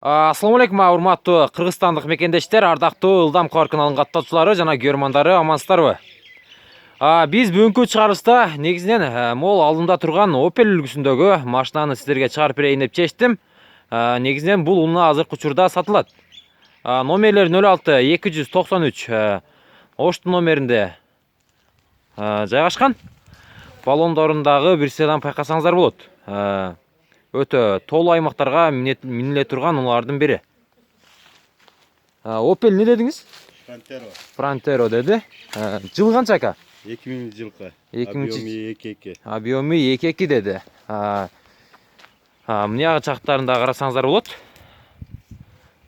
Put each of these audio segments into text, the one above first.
Ассаламу алейкум, урматтуу кыргызстандык мекендештер, ардактуу Ылдам Кор каналынын каттоочулары жана көрөрмандары, амансыздарбы? Биз бүгүнкү чыгарылышта негизинен мол алдымда турган Opel үлгүсүндөгү машинаны сиздерге чыгарып берейин деп чечтим. Негизинен бул унаа азыркы учурда сатылат. Номерлери 06 293 Оштун номеринде жайгашкан. Баллондорундагы бир сыйдан байкасаңыздар болот. Өтө толуу аймактарга миниле турган унаалардын бири. Opel не дедиңиз? Frontero деди. Жыл канча ака? 2000 жылкы. 2000 объемы 2.2 деди. Мына чактарында карасаңыздар болот.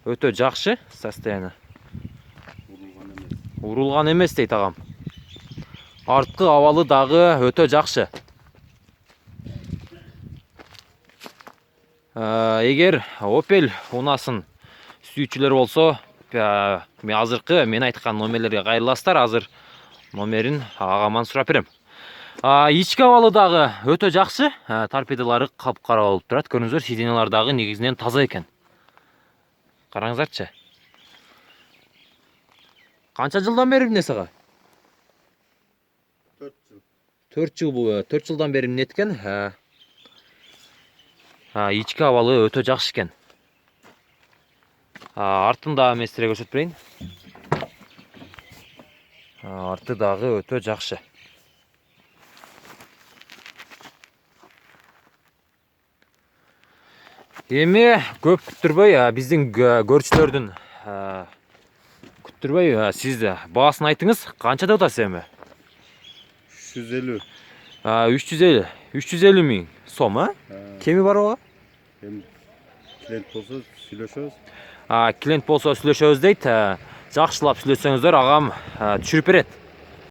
Өтө жакшы состояние. Урулган эмес дейт агам. Арткы абалы дагы өтө жакшы. Эгер Opel унасын сүйүүчүлөр болсо, азыркы мен айткан номерлерге кайрыласыздар. Азыр номерин агаман сурап берем. Ички абалы дагы өтө жакшы. Торпедалары капкара болуп турат. Көрүңүздөр, сиденьялар дагы негизинен таза экен. Караңыздарчы. Канча жылдан бери минесиз ага? 4 жыл. 4 жылдан бери минет экен. Ички абалы өтө жакшы экен. Артында мен силерге көрсөтүп берейин. Арты дагы өтө жакшы. Эми көп күттүрбөй, биздин көрүүчүлөрдүн күттүрбөй, сиз баасын айтыңыз. Канча деп атасыз эми? 350. 350 миң сом, Кеми бар ага? Клиент болсо сүйлөшөбүз. Клиент болсо сүйлөшөбүз дейт. Жакшылап сүйлөшсөңүздөр агам түшүрүп берет.